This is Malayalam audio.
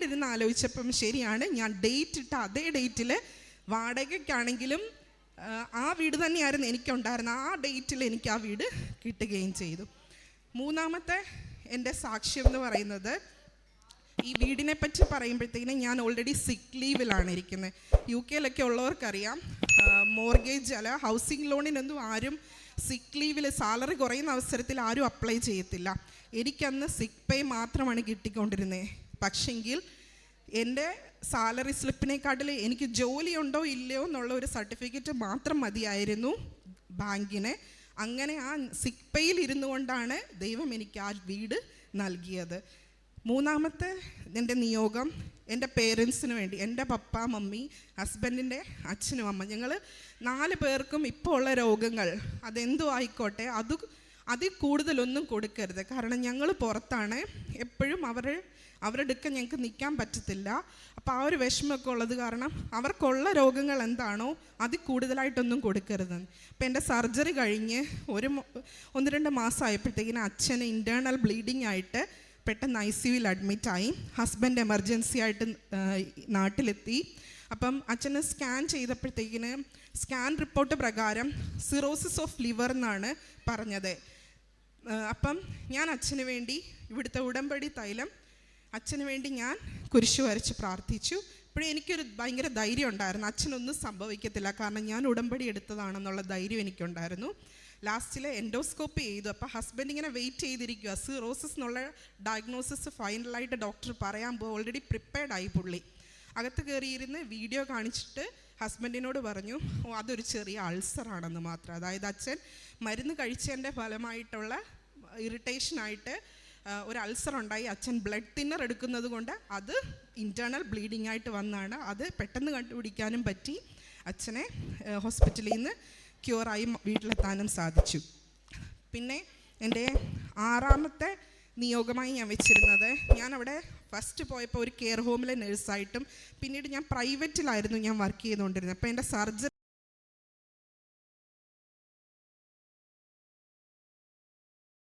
പിന്നീട് ഇരുന്ന് ആലോചിച്ചപ്പം ശരിയാണ്, ഞാൻ ഡേറ്റ് ഇട്ട അതേ ഡേറ്റിൽ വാടകയ്ക്കാണെങ്കിലും ആ വീട് തന്നെയായിരുന്നു എനിക്കുണ്ടായിരുന്നത്. ആ ഡേറ്റിൽ എനിക്ക് ആ വീട് കിട്ടുകയും ചെയ്തു. മൂന്നാമത്തെ എൻ്റെ സാക്ഷ്യം എന്ന് പറയുന്നത്, ഈ വീടിനെ പറ്റി പറയുമ്പോഴത്തേക്കിനും ഞാൻ ഓൾറെഡി സിക്ക് ലീവിലാണ് ഇരിക്കുന്നത്. UK ഉള്ളവർക്കറിയാം, മോർഗേജ് അല്ല ഹൗസിംഗ് ലോണിനൊന്നും ആരും സിക്ക് ലീവിൽ സാലറി കുറയുന്ന അവസരത്തിൽ ആരും അപ്ലൈ ചെയ്യത്തില്ല. എനിക്കന്ന് സിക്ക് പേ മാത്രമാണ് കിട്ടിക്കൊണ്ടിരുന്നത്. പക്ഷെങ്കിൽ എൻ്റെ സാലറി സ്ലിപ്പിനെക്കാട്ടിൽ എനിക്ക് ജോലിയുണ്ടോ ഇല്ലയോ എന്നുള്ള ഒരു സർട്ടിഫിക്കറ്റ് മാത്രം മതിയായിരുന്നു ബാങ്കിന്. അങ്ങനെ ആ സിക്ക് പേയിൽ ഇരുന്നു കൊണ്ടാണ് ദൈവം എനിക്ക് ആ വീട് നൽകിയത്. മൂന്നാമത്തെ എൻ്റെ നിയോഗം എൻ്റെ പേരൻസിന് വേണ്ടി, എൻ്റെ പപ്പ, മമ്മി, ഹസ്ബൻഡിൻ്റെ അച്ഛനും അമ്മ, ഞങ്ങൾ 4 പേർക്കും ഇപ്പോൾ ഉള്ള രോഗങ്ങൾ അതെന്തോ ആയിക്കോട്ടെ അതിൽ കൂടുതലൊന്നും കൊടുക്കരുത്. കാരണം ഞങ്ങൾ പുറത്താണ്, എപ്പോഴും അവരുടെ അടുക്ക ഞങ്ങൾക്ക് നിൽക്കാൻ പറ്റത്തില്ല. അപ്പോൾ ആ ഒരു വിഷമമൊക്കെ ഉള്ളത് കാരണം അവർക്കുള്ള രോഗങ്ങൾ എന്താണോ അതിൽ കൂടുതലായിട്ടൊന്നും കൊടുക്കരുത്. അപ്പോൾ എൻ്റെ സർജറി കഴിഞ്ഞ് 1-2 മാസം ആയപ്പോഴത്തേക്കിനും അച്ഛന് ഇൻറ്റേർണൽ ബ്ലീഡിങ് ആയിട്ട് പെട്ടെന്ന് ICUവിൽ അഡ്മിറ്റായി. ഹസ്ബൻഡ് എമർജൻസി ആയിട്ട് നാട്ടിലെത്തി. അപ്പം അച്ഛന് സ്കാൻ ചെയ്തപ്പോഴത്തേക്കിന് സ്കാൻ റിപ്പോർട്ട് പ്രകാരം സിറോസിസ് ഓഫ് ലിവർ എന്നാണ് പറഞ്ഞത്. അപ്പം ഞാൻ അച്ഛന് വേണ്ടി ഇവിടുത്തെ ഉടമ്പടി തൈലം അച്ഛന് വേണ്ടി ഞാൻ കുരിശു വരച്ച് പ്രാർത്ഥിച്ചു. ഇപ്പോഴും എനിക്കൊരു ഭയങ്കര ധൈര്യം ഉണ്ടായിരുന്നു, അച്ഛനൊന്നും സംഭവിക്കത്തില്ല, കാരണം ഞാൻ ഉടമ്പടി എടുത്തതാണെന്നുള്ള ധൈര്യം എനിക്കുണ്ടായിരുന്നു. ലാസ്റ്റിൽ എൻഡോസ്കോപ്പി ചെയ്തു. അപ്പോൾ ഹസ്ബൻഡ് ഇങ്ങനെ വെയിറ്റ് ചെയ്തിരിക്കുക. സിറോസിസ് എന്നുള്ള ഡയഗ്നോസിസ് ഫൈനലായിട്ട് ഡോക്ടർ പറയാൻ ഓൾറെഡി പ്രിപ്പയർഡ് ആയി പുള്ളി. അകത്ത് കയറിയിരുന്ന് വീഡിയോ കാണിച്ചിട്ട് ഹസ്ബൻഡിനോട് പറഞ്ഞു, അതൊരു ചെറിയ അൾസറാണെന്ന് മാത്രം. അതായത് അച്ഛൻ മരുന്ന് കഴിച്ചതിൻ്റെ ഫലമായിട്ടുള്ള ഇറിറ്റേഷനായിട്ട് ഒരു അൾസർ ഉണ്ടായി. അച്ഛൻ ബ്ലഡ് തിന്നർ എടുക്കുന്നത് കൊണ്ട് അത് ഇൻറ്റേർണൽ ബ്ലീഡിങ് ആയിട്ട് വന്നാണ്. അത് പെട്ടെന്ന് കണ്ടുപിടിക്കാനും പറ്റി. അച്ഛനെ ഹോസ്പിറ്റലിൽ നിന്ന് ക്യൂറായി വീട്ടിലെത്താനും സാധിച്ചു. പിന്നെ എൻ്റെ 6ാമത്തെ നിയോഗമായി ഞാൻ വെച്ചിരുന്നത്, ഞാൻ അവിടെ ഫസ്റ്റ് പോയപ്പോൾ ഒരു കെയർ ഹോമിലെ നേഴ്സായിട്ടും പിന്നീട് ഞാൻ പ്രൈവറ്റിലായിരുന്നു ഞാൻ വർക്ക് ചെയ്തുകൊണ്ടിരുന്നത്. അപ്പോൾ എൻ്റെ സർജറി